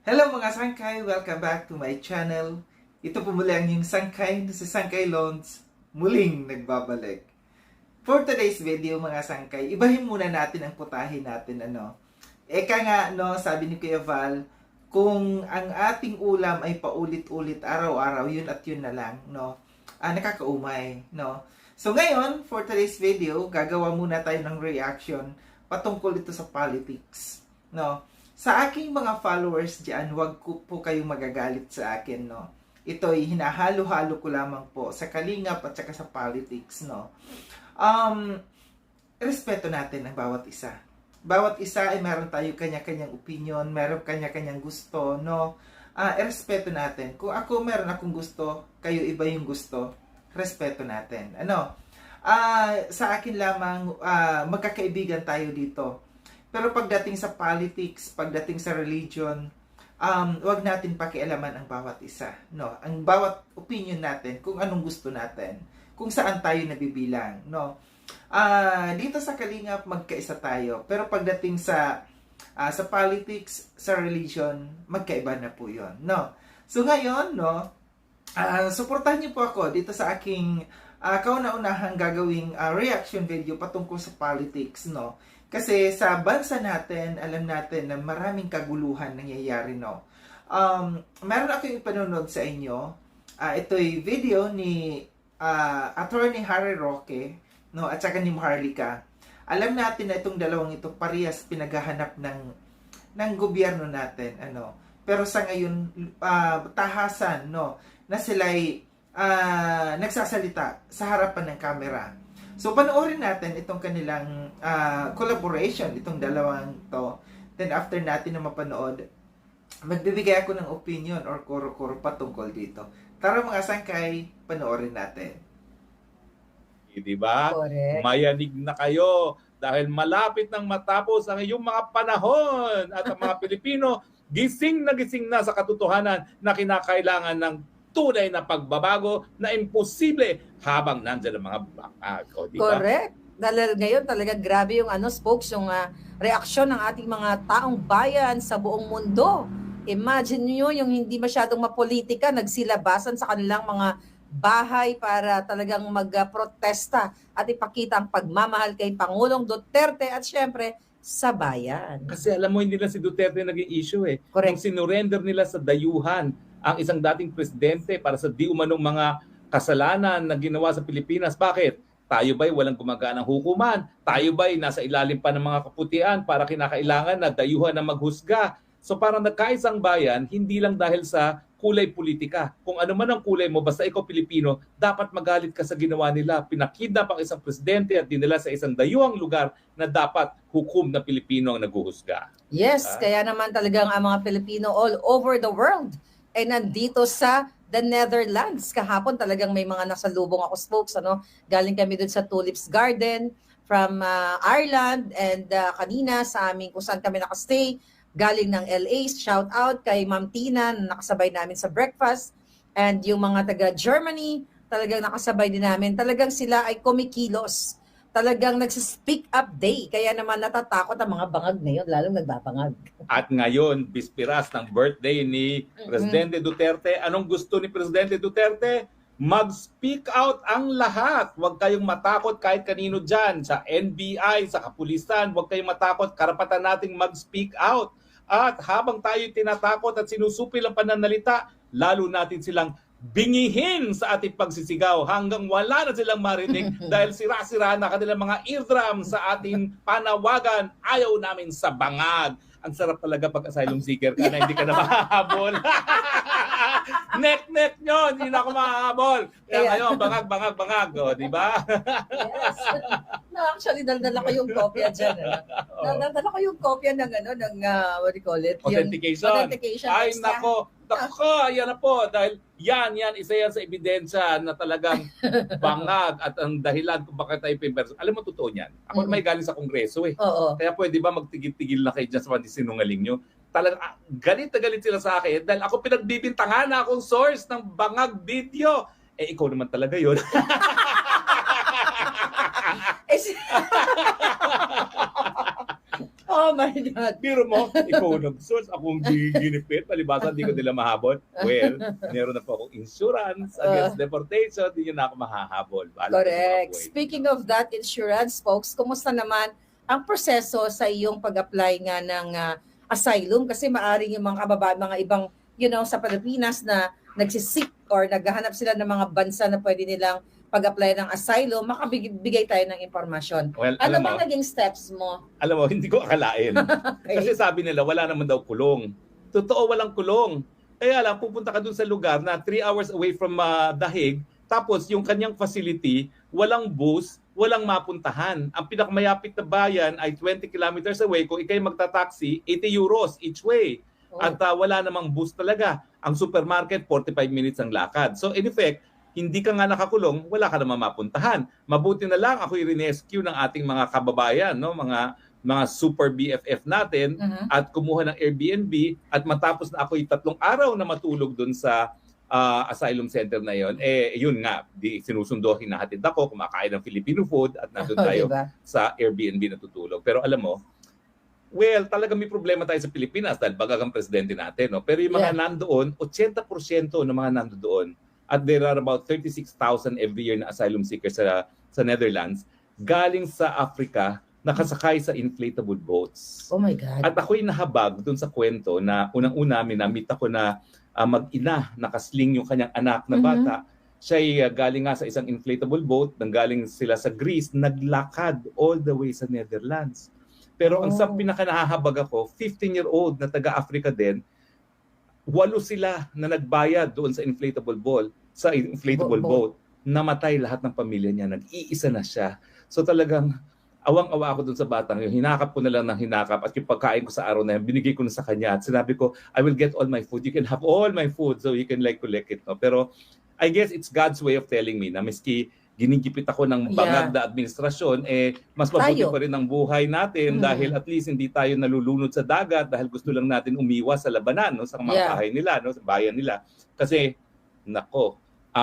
Hello mga sangkay! Welcome back to my channel. Ito po muli ang inyong sangkay na si Sangkay Lods, muling nagbabalik. For today's video mga sangkay, ibahin muna natin ang putahe natin. Eka nga, sabi ni Kuya Val, kung ang ating ulam ay paulit-ulit araw-araw, yun at yun na lang, nakakaumay, So ngayon, for today's video, gagawa muna tayo ng reaction patungkol ito sa politics, Sa aking mga followers diyan, huwag po kayong magagalit sa akin, Ito'y hinahalo-halo ko lamang po sa kalingap at saka sa politics, Respeto natin ang bawat isa. Bawat isa ay meron tayo kanya-kanyang opinion, meron kanya-kanyang gusto, respeto natin. Kung ako meron akong gusto, kayo iba yung gusto, respeto natin. Sa akin lamang, magkakaibigan tayo dito. Pero pagdating sa politics, pagdating sa religion, wag natin pakialaman ang bawat isa, Ang bawat opinion natin, kung anong gusto natin, kung saan tayo nabibilang, Dito sa Kalingap magkaisa tayo. Pero pagdating sa politics, sa religion, magkaiba na po 'yon, So ngayon, suportahan niyo po ako dito sa aking kauna-unahang gagawing reaction video patungkol sa politics, Kasi sa bansa natin, alam natin na maraming kaguluhan nangyayari, Meron akong ipanonood sa inyo. Ito'y video ni Attorney Harry Roque, at saka ni Maharlika. Alam natin na itong dalawang ito parehas pinaghahanap ng gobyerno natin, Pero sa ngayon, tahasan, na sila'y nagsasalita sa harapan ng kamera. So, panoorin natin itong kanilang collaboration, itong dalawang to. Then, after natin na mapanood, magbibigay ako ng opinion or kuro-kuro patungkol dito. Tara mga sangkay, panoorin natin. Diba? Correct. Mayanig na kayo dahil malapit nang matapos ang iyong mga panahon at ang mga Pilipino gising na sa katotohanan na kinakailangan ng tunay na pagbabago na imposible habang nandiyan ang mga bangag. Diba? Correct. Dahil ngayon talaga grabe yung spokes, yung reaksyon ng ating mga taong bayan sa buong mundo. Imagine nyo yung hindi masyadong mapolitika, nagsilabasan sa kanilang mga bahay para talagang magprotesta at ipakita ang pagmamahal kay Pangulong Duterte at syempre sa bayan. Kasi alam mo, hindi lang si Duterte naging issue Correct. Nung sinurrender nila sa dayuhan ang isang dating presidente para sa di umanong mga kasalanan na ginawa sa Pilipinas. Bakit? Tayo ba'y walang gumaganang hukuman? Tayo ba'y nasa ilalim pa ng mga kaputian para kinakailangan na dayuhan na maghusga? So parang nagkaisang bayan, hindi lang dahil sa kulay politika. Kung ano man ang kulay mo, basta ikaw Pilipino, dapat magalit ka sa ginawa nila. Pinakidnap ang isang presidente at dinala sa isang dayuhang lugar na dapat hukom na Pilipino ang naguhusga. Yes, kaya naman talagang ang mga Pilipino all over the world ay nandito sa the Netherlands. Kahapon talagang may mga nasalubong ako, spokes, Galing kami dun sa Tulips Garden from Ireland, and kanina sa amin kung saan kami nakastay, galing ng LA, shout out kay Ma'am Tina na nakasabay namin sa breakfast, and yung mga taga Germany talagang nakasabay din namin. Talagang sila ay kumikilos. Talagang nagsa-speak up day. Kaya naman natatakot ang mga bangag na yun, lalong nagbabangag. At ngayon, bispiras ng birthday ni Presidente Duterte. Anong gusto ni Presidente Duterte? Mag-speak out ang lahat. Huwag kayong matakot kahit kanino dyan. Sa NBI, sa kapulisan, huwag kayong matakot. Karapatan nating mag-speak out. At habang tayo tinatakot at sinusupil ang pananalita, lalo natin silang bingihin sa ating pagsisigaw hanggang wala na silang marinig dahil sira-sira na kanilang mga eardrum sa ating panawagan. Ayaw namin sa bangag. Ang sarap talaga pag asylum seeker ka na hindi ka na mahahabol. Nek nyo, hindi na ako mahahabol. Kaya ngayon, bangag. Di ba? Yes. Actually, daldala ko yung kopya dyan. Daldala ko yung kopya ng, what do you call it? Authentication. Authentication. Ay, nako, yan na po. Dahil isa yan sa ebidensya na talagang bangag at ang dahilan kung bakit tayo pimperson. Alam mo, totoo niyan. Ako may galing sa Kongreso Oo. Kaya pwede ba magtigil-tigil na kayo dyan sa sinungaling nyo? Talagang galit na galit sila sa akin dahil ako pinagbibintangan na akong source ng bangag video. Ikaw naman talaga yun. Oh my God. Biro mo, ikaw nag-source, akong ginipit, palibasa hindi ko nila mahabol. Well, meron na po akong insurance against deportation, hindi nyo na ako mahahabol. Bahala ko sa mga Correct. buhay. Speaking of that, insurance folks, kumusta naman ang proseso sa iyong pag-apply nga ng asylum? Kasi maaring yung mga kababayan, mga ibang, sa Pilipinas na nagsisik or naghahanap sila ng mga bansa na pwede nilang pag-apply ng asylum, makabigay tayo ng impormasyon. Well, Ano alam mo, bang naging steps mo? alam mo, hindi ko akalain. Kasi sabi nila, wala naman daw kulong. Totoo, walang kulong. Kaya lang, pupunta ka dun sa lugar na 3 hours away from Dahig, tapos yung kanyang facility, walang bus, walang mapuntahan. Ang pinakamayapit na bayan ay 20 kilometers away. Kung ikay magta-taxi, 80 euros each way. Oh. At wala namang bus talaga. Ang supermarket, 45 minutes ang lakad. So in effect, hindi ka nga nakakulong, wala ka naman mapuntahan. Mabuti na lang ako i-rescue ng ating mga kababayan, no? Mga super BFF natin at kumuha ng Airbnb at matapos na ako 3 araw na matulog doon sa asylum center na yon, yun nga, sinusundo, hinahatid ako, kumakain ng Filipino food at nandun tayo Diba? sa Airbnb natutulog. Pero alam mo, well, talaga may problema tayo sa Pilipinas dahil bagang presidente natin, no? Pero yung mga nandoon, 80% ng mga nandoon, at there are about 36,000 every year na asylum seekers sa Netherlands, galing sa Africa, nakasakay sa inflatable boats. Oh my God. At ako'y nahabag dun sa kwento na unang-una, minamit ako na mag-ina, nakasling yung kanyang anak na bata. Siya'y galing nga sa isang inflatable boat, nanggaling sila sa Greece, naglakad all the way sa Netherlands. Pero ang sa pinaka-nahahabag ako, 15-year-old na taga-Africa din, 8 sila na nagbayad doon sa inflatable boat. Namatay lahat ng pamilya niya. Nag-iisa na siya. So talagang awang-awa ako doon sa batang yun. Hinakap ko na lang ng hinakap at yung pagkain ko sa araw na yun, binigay ko na sa kanya at sinabi ko, I will get all my food. You can have all my food so you can collect it. No? Pero I guess it's God's way of telling me na miski ginigipit ako ng bangag na administrasyon, mas mabuti pa rin ang buhay natin dahil at least hindi tayo nalulunod sa dagat dahil gusto lang natin umiwas sa labanan, no, sa mga bahay nila, no, sa bayan nila. Kasi, nako,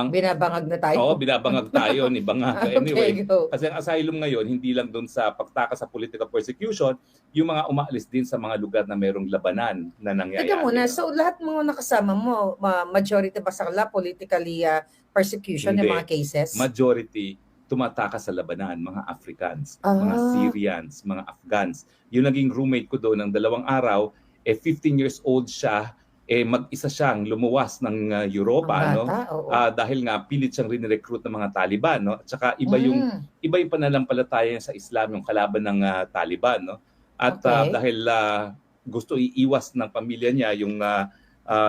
binabangag na tayo. Oo, binabangag tayo ni bangag. Anyway, kasi ang asylum ngayon, hindi lang doon sa pagtakas sa political persecution, yung mga umaalis din sa mga lugar na mayroong labanan na nangyayari. Teka muna, so lahat mga nakasama mo, majority ba sa kanila politically persecution Hindi. ng mga cases? Majority tumatakas sa labanan, mga Africans, mga Syrians, mga Afghans. Yung naging roommate ko doon ng 2 araw, 15 years old siya, mag-isa siyang lumuwas ng Europa, no? Dahil nga pilit siyang rin-recruit ng mga Taliban, no? At saka iba yung pananampalataya niya sa Islam, yung kalaban ng Taliban, no? At dahil gusto iiwas ng pamilya niya yung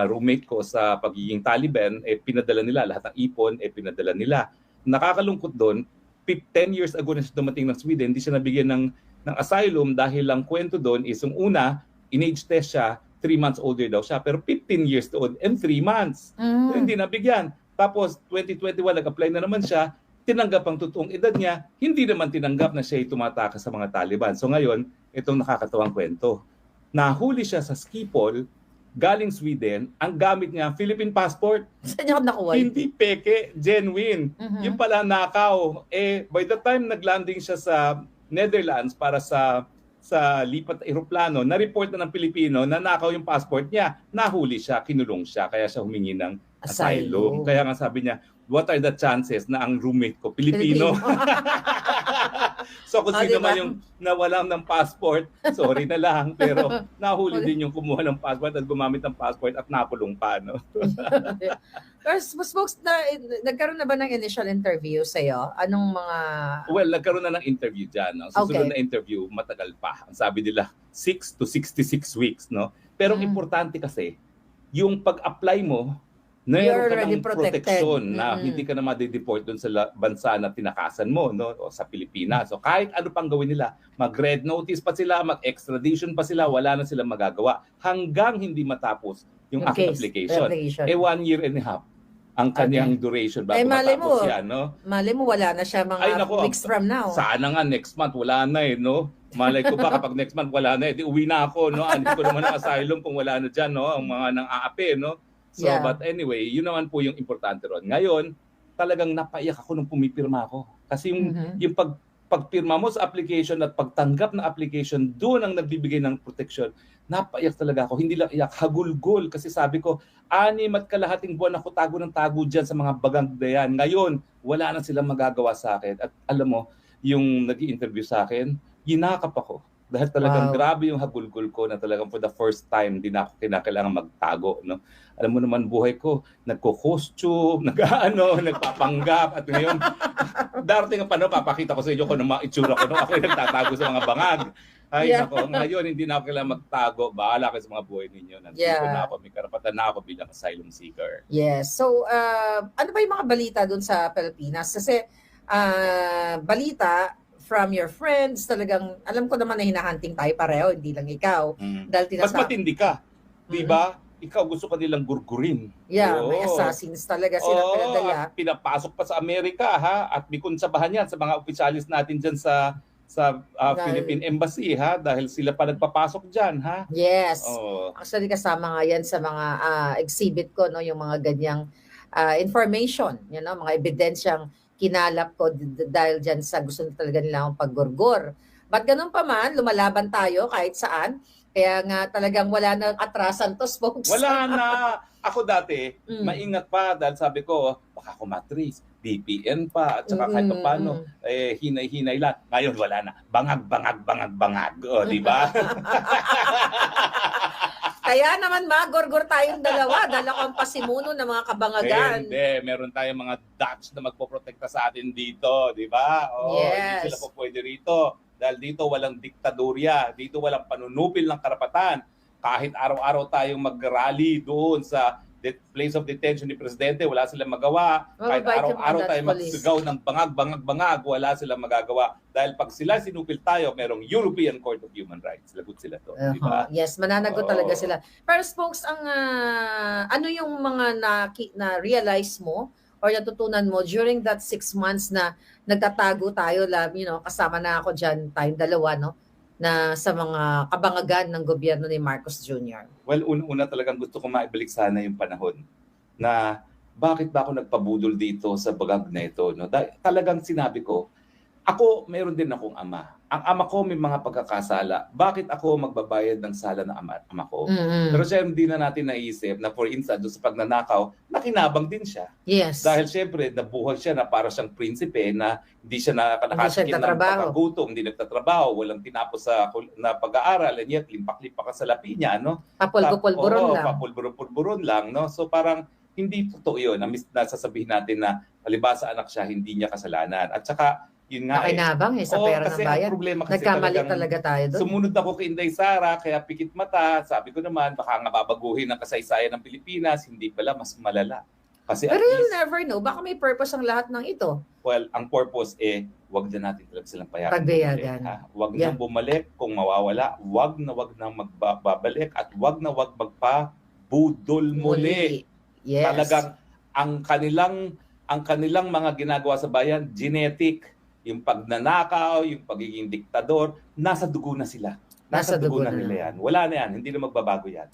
roommate ko sa pagiging Taliban, pinadala nila lahat ng ipon, pinadala nila. Nakakalungkot doon, 10 years ago na siya dumating ng Sweden, hindi siya nabigyan ng asylum dahil lang kwento doon is yung una, in-age test siya, 3 months older daw siya, pero 15 years old and 3 months. So, hindi nabigyan. Tapos 2021, nag-apply na naman siya, tinanggap ang totoong edad niya, hindi naman tinanggap na siya tumatakas sa mga Taliban. So ngayon, itong nakakatawang kwento. Nahuli siya sa Schiphol, galing Sweden, ang gamit niya, Philippine passport. Saan niya nakuha? Hindi peke, genuine. Yung pala nakaw. By the time naglanding siya sa Netherlands para sa lipat eroplano, na-report na ng Pilipino na nakaw yung passport niya, nahuli siya, kinulong siya, kaya siya humingi ng asylum. Kaya nga sabi niya, what are the chances na ang roommate ko, Pilipino? So kung sino man yung nawalan ng passport, sorry na lang, pero nahuli din yung kumuha ng passport at gumamit ng passport at napulong pa, no? Pero folks, nagkaroon na ba ng initial interview sa'yo? Anong mga... Well, nagkaroon na ng interview dyan. No? Susunod na interview, matagal pa. Ang sabi nila, 6 to 66 weeks. No? Pero importante kasi, yung pag-apply mo, mayroon ka ng protection na hindi ka na ma-deport doon sa bansa na tinakasan mo, no, o sa Pilipinas. So kahit ano pang gawin nila, mag-red notice pa sila, mag-extradition pa sila, wala na silang magagawa hanggang hindi matapos yung aking application. 1 year and a half ang kanyang duration bago matapos yan, no? Mali mo, wala na siya mga weeks from now. Sana nga next month, wala na no? Malay ko ba kapag next month wala na, di uwi na ako, no? Hindi ko naman ang asylum kung wala na dyan, no? Ang mga nang aapi, no? So, but anyway, yun naman po yung importante ron. Ngayon, talagang napaiyak ako nung pumipirma ako. Kasi yung pagpirma mo sa application at pagtanggap ng application, doon ang nagbibigay ng protection. Napaiyak talaga ako. Hindi lang iyak, hagulgol. Kasi sabi ko, 6.5 buwan ako tago ng tago dyan sa mga bagang na yan. Ngayon, wala na silang magagawa sa akin. At alam mo, yung nag-i-interview sa akin, ginakap ako. Dahil talagang grabe yung hagulgol ko na talagang for the first time, hindi na ako kinakailangan magtago. No? Alam mo naman, buhay ko, nagko-costume, nagpapanggap. At ngayon, darating ang panahon, papakita ko sa inyo kung ano mga itsura ko nung ako yung nagtatago sa mga bangag. Ay, nako, ngayon hindi na ako kailangan magtago. Bahala kayo sa mga buhay ninyo. Nandito na ako, may karapatan na ako bilang asylum seeker. Yes. So, ano ba yung mga balita dun sa Pilipinas? Kasi, balita from your friends, talagang, alam ko naman na hinahunting tayo pareho, hindi lang ikaw. Dahil Mas matindi ka. Diba? Ikaw gusto ka nilang gurgurin. Yeah, may assassins talaga silang pinadala. At pinapasok pa sa Amerika, ha? At may konsabahan yan sa mga opisyalis natin dyan sa Philippine Embassy, ha? Dahil sila pa nagpapasok dyan, ha? Yes. Actually, kasama nga yan sa mga exhibit ko, no? Yung mga ganyang information, mga ebidensyang kinalap ko dahil dyan sa gusto talaga nila akong paggurgur. But ganun pa man, lumalaban tayo kahit saan. Kaya nga talagang wala nang atrasan to, folks. Wala na. Ako dati, maingat pa dahil sabi ko, baka ako matris, DPN pa, at saka kahit paano, hinay-hinay lang. Ngayon, wala na. Bangag. O, di ba? Kaya naman magurgur tayong dalawa dahil ako ang pasimuno ng mga kabangagan. Hindi, meron tayong mga Dutch na magpoprotekta sa atin dito, di ba? Yes. Hindi sila po pwede rito. Dahil dito walang diktadorya, dito walang panunupil ng karapatan. Kahit araw-araw tayong mag-rally doon sa place of detention ni Presidente, wala silang magawa. Kahit araw-araw tayo magsigaw ng bangag, wala silang magagawa. Dahil pag sila sinupil tayo, merong European Court of Human Rights. Lagot sila to. Diba? Yes, mananagot talaga sila. Pero spokes, ano yung mga na-realize mo or natutunan mo during that 6 months na nagtatago tayo, kasama na ako dyan, tayong dalawa, no? Na sa mga kabangagan ng gobyerno ni Marcos Jr.? Well, una talagang gusto ko maibalik sana yung panahon na bakit ba ako nagpabudol dito sa bagag na ito. No? Talagang sinabi ko, ako meron din akong ama. Ang ama ko may mga pagkakasala. Bakit ako magbabayad ng sala ng ama ko? Pero siya hindi na natin naisip na for instance, sa pagnanakaw, nakinabang din siya. Yes. Dahil syempre, nabuhay siya na para siyang prinsipe na hindi siya nakakatikim ng pagkagutom, hindi nagtatrabaho, walang tinapos na pag-aaral, and yet limpak-limpak ka sa lapi niya, no? Papulbo-pulburon lang. Papulbo-pulburon lang, no? So parang hindi totoo yun. Nasasabihin natin na palibasa anak siya, hindi niya kasalanan. At saka, yun nga nakinabang sa pera ng bayan. Nagkamali talaga tayo doon. Sumunod ako kay Inday Sara, kaya pikit mata. Sabi ko naman, baka nga babaguhin ang kasaysayan ng Pilipinas. Hindi pala, mas malala. Kasi pero you'll never know. Baka may purpose ang lahat ng ito. Well, ang purpose wag na natin talaga silang pagbayagan. Wag nang bumalik kung mawawala. Wag na magbabalik at wag na magpabudol muli. Yes. Talagang ang kanilang mga ginagawa sa bayan, genetic. Yung pagnanakaw, yung pagiging diktador, nasa dugo na sila. Nasa dugo na nila yan. Wala na yan. Hindi na magbabago yan.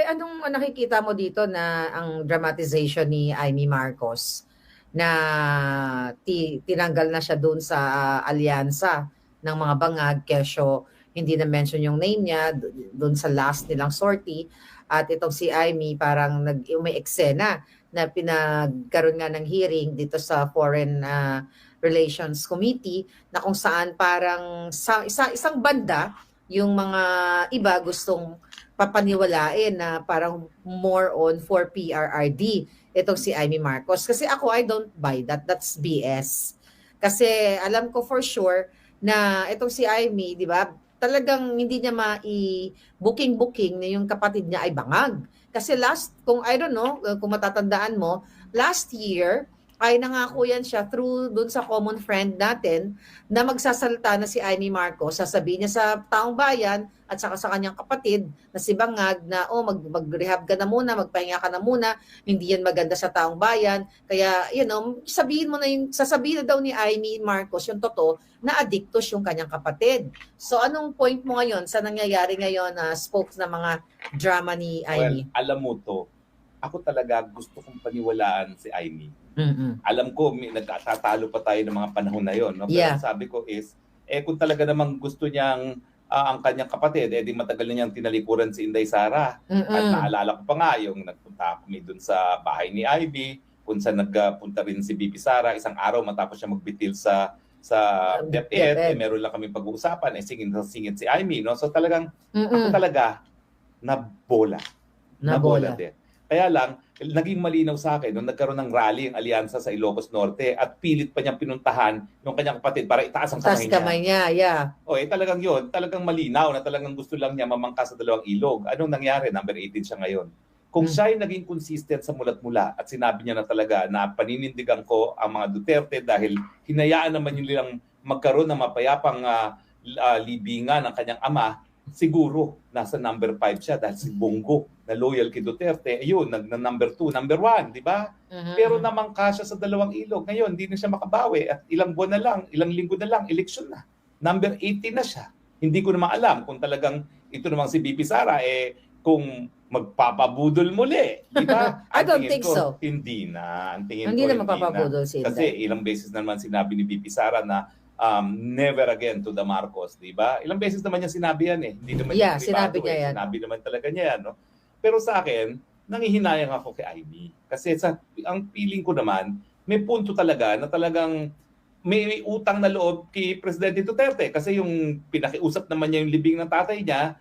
Anong nakikita mo dito na ang dramatization ni Amy Marcos na tinanggal na siya doon sa alyansa ng mga bangag, kesyo hindi na mention yung name niya doon sa last nilang sortie, at itong si Amy parang may eksena na pinagkaroon nga ng hearing dito sa Foreign Relations Committee na kung saan parang isang banda yung mga iba gustong papaniwalain na parang more on for PRRD itong si Amy Marcos. Kasi ako, I don't buy that. That's BS. Kasi alam ko for sure na itong si Amy, di ba, talagang hindi niya booking na yung kapatid niya ay bangag. Kasi kung I don't know, kung matatandaan mo, last year, ay nangako yan siya through dun sa common friend natin na magsasalita na si Amy Marcos, sasabihin niya sa taong bayan at saka sa kanyang kapatid na si Bangag na mag-rehab ka na muna, magpahinga ka na muna, hindi yan maganda sa taong bayan. Kaya, sasabihin na daw ni Amy Marcos yung totoo na addictos yung kanyang kapatid. So, anong point mo ngayon sa nangyayari ngayon na spokes na mga drama ni Amy? Well, alam mo to, ako talaga gusto kong paniwalaan si Amy. Mm-mm. Alam ko may nagkatatalo pa tayo ng mga panahon na yon, no? Pero Yeah. ang sabi ko is kung talaga namang gusto niyang ang kanyang kapatid di matagal na niyang tinalikuran si Inday Sara. At Mm-mm. naalala ko pa nga yung nagpunta kami doon sa bahay ni Ivy, kung saan nagpunta rin si Bibi Sara isang araw matapos siya magbitil sa DepEd, meron lang kami pag-uusapan, singin si Amy, no? So talagang ako talaga nabola din. Kaya lang, naging malinaw sa akin nung nagkaroon ng rally ang alyansa sa Ilocos Norte at pilit pa niyang pinuntahan yung kanyang kapatid para itaas ang kamay niya. Yeah. Talagang yun, talagang malinaw na talagang gusto lang niya mamangka sa dalawang ilog. Anong nangyari? Number 18 siya ngayon. Kung siya ay naging consistent sa mulat-mula at sinabi niya na talaga na paninindigan ko ang mga Duterte dahil hinayaan naman yung nilang magkaroon ng mapayapang libingan ng kanyang ama, siguro nasa number 5 siya dahil si Bongo na loyal kay Duterte, ayun, number 2, number 1, di ba? Pero namangka siya sa dalawang ilog. Ngayon, hindi na siya makabawi at ilang buwan na lang, ilang linggo na lang, eleksyon na. Number 18 na siya. Hindi ko naman alam kung talagang ito namang si Bibi Sara, kung magpapabudol muli, di ba? I don't think so. Hindi na. Ang tingin Hindi ko, na magpapabudol si Inday. Kasi ilang beses naman sinabi ni Bibi Sara na never again to the Marcos, di ba? Ilang beses naman niya sinabi yan Hindi naman Yeah, niya sinabi niya yan. Sinabi naman talaga niya yan, no? Pero sa akin, nangihinayang ako kay Ivy. Kasi ang feeling ko naman, may punto talaga na talagang may utang na loob kay Presidente Duterte kasi yung pinakiusap naman niya yung libing ng tatay niya,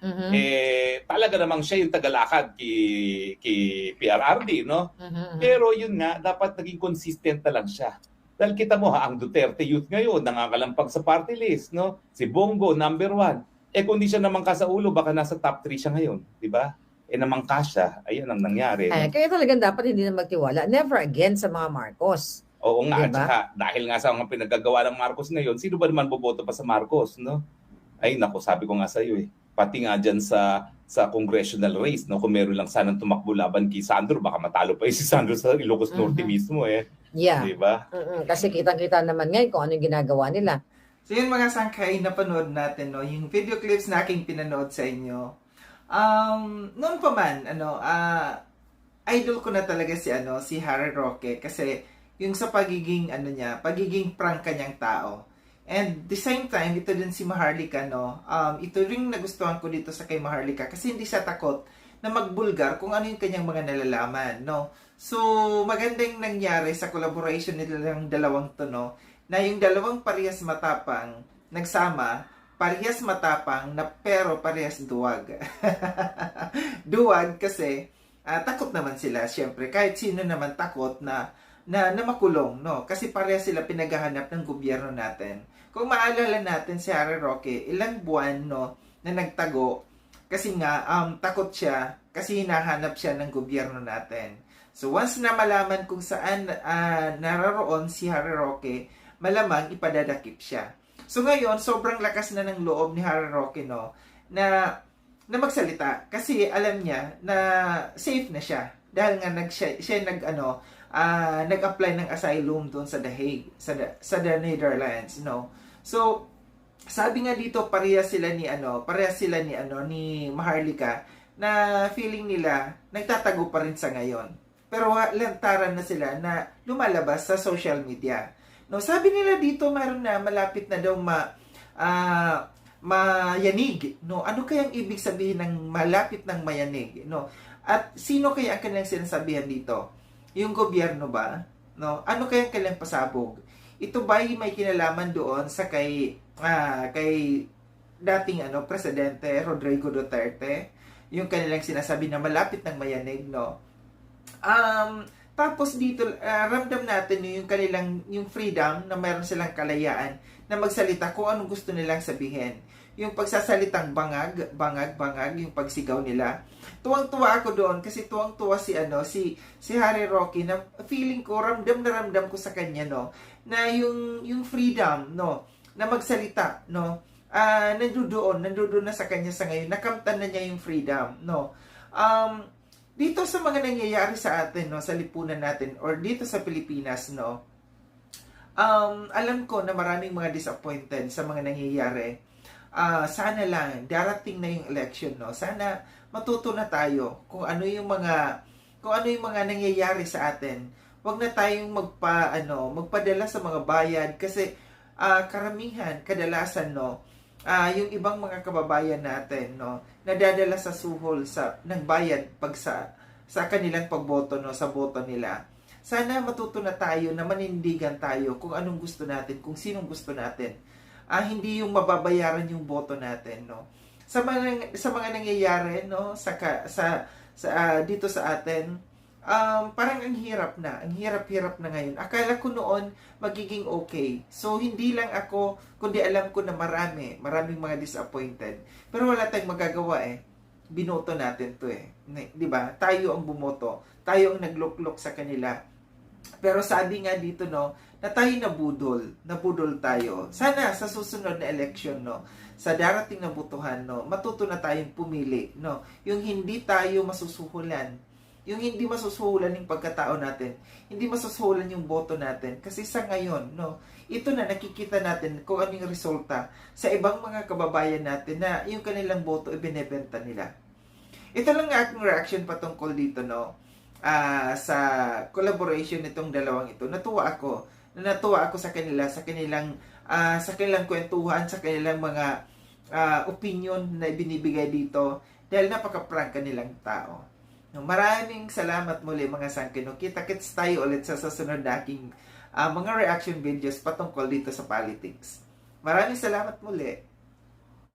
talaga namang siya yung tagalakad kay PRRD, no? Pero yun nga, dapat naging consistent na lang siya. Dahil kita mo ang Duterte youth ngayon, nangakalampag sa party list, no? Si Bongo, number 1. Kung di siya namangka sa ulo, baka nasa top 3 siya ngayon, di ba? Namangka siya, ayun ang nangyari. No? Kaya talagang dapat hindi na magtiwala. Never again sa mga Marcos. Oo nga, diba? At saka, dahil nga sa mga pinagagawa ng Marcos ngayon, sino ba naman boboto pa sa Marcos, no? Ay, naku, sabi ko nga sa iyo pati nga dyan sa congressional race, no? Kung meron lang sanang tumakbo laban kay Sandro, baka matalo pa si Sandro sa Ilocos Norte mismo, Yeah. Diba? Kasi kitang-kita naman ngayon kung ano yung ginagawa nila. So yun mga sangkay, napanood natin, no? Yung video clips na aking pinanood sa inyo. Noon pa man, idol ko na talaga si Harry Roque kasi yung sa pagiging pagiging prangka niyang tao. And the same time, ito din si Maharlika, no? Ito ring nagustuhan ko dito sa kay Maharlika kasi hindi siya takot na magbulgar kung ano yung kanyang mga nalalaman, no? So, magandang nangyari sa collaboration nilang dalawang to, no? Na yung dalawang parehas matapang nagsama, parehas matapang na pero parehas duwag. Duwag kasi takot naman sila, syempre. Kahit sino naman takot na makulong, no? Kasi parehas sila pinaghahanap ng gobyerno natin. Kung maalala natin si Harry Roque, ilang buwan, no, na nagtago kasi nga takot siya kasi hinahanap siya ng gobyerno natin. So once na malaman kung saan naroon si Harry Roque, malamang ipadadakip siya. So ngayon, sobrang lakas na ng loob ni Harry Roque, no, na magsalita kasi alam niya na safe na siya dahil nga nag-apply ng asylum doon sa The Hague, sa the Netherlands, no. So sabi nga dito parehas sila ni Maharlika na feeling nila nagtatago pa rin sa ngayon. Pero lantaran na sila na lumalabas sa social media. No, sabi nila dito mayroon na malapit na daw mayanig, no? Ano kayang ibig sabihin ng malapit ng mayanig, no? At sino kaya ang kanilang sinasabihan dito? Yung gobyerno ba? No? Ano kayang kanilang pasabog? Ito ba ay may kinalaman doon sa kay dating presidente Rodrigo Duterte? Yung kanilang sinasabi na malapit ng mayanig, no? Tapos dito ramdam natin yung freedom na mayroon silang kalayaan na magsalita kung anong gusto nilang sabihin. Yung pagsasalitang bangag, yung pagsigaw nila. Tuwang-tuwa ako doon kasi tuwang-tuwa si Harry Roque na feeling ko ramdam na ramdam ko sa kanya, no, na yung freedom, no, na magsalita, no, nandoon na sa kanya sa ngayon, nakamtan na niya yung freedom, no. Dito sa mga nangyayari sa atin, no, sa lipunan natin or dito sa Pilipinas, no, alam ko na maraming mga disappointed sa mga nangyayari. Sana lang darating na yung election, no. Sana matuto na tayo kung ano yung mga nangyayari sa atin. wag na tayong magpadala sa mga bayad kasi karamihan, kadalasan yung ibang mga kababayan natin nadadala sa suhol ng bayad pag sa kanilang pagboto sa boto nila. Sana matuto na tayo na manindigan tayo kung anong gusto natin, kung sinong gusto natin. Hindi yung mababayaran yung boto natin sa mga nangyayari dito sa atin. Parang ang hirap na ngayon. Akala ko noon magiging okay. So hindi lang ako, kundi alam ko na maraming mga disappointed. Pero wala tayong magagawa Binoto natin to 'di ba? Tayo ang bumoto, tayo ang nagluklok sa kanila. Pero sabi nga dito na tayo nabudol tayo. Sana sa susunod na election sa darating na botohan matuto na tayong pumili yung hindi tayo masusuhulan. Yung hindi masusuhulan yung pagkatao natin, hindi masusuhulan yung boto natin. Kasi sa ngayon, ito na nakikita natin kung ano yung resulta sa ibang mga kababayan natin na yung kanilang boto ibinebenta nila. Ito lang ang aking reaction patungkol dito, sa collaboration nitong dalawang ito. Natuwa ako sa kanila, sa kanilang kwentuhan, sa kanilang mga opinion na ibinibigay dito dahil napaka-prank kanilang tao. Maraming salamat muli mga sangkino. Kita-kits tayo ulit sa susunod na aking mga reaction videos patungkol dito sa politics. Maraming salamat muli.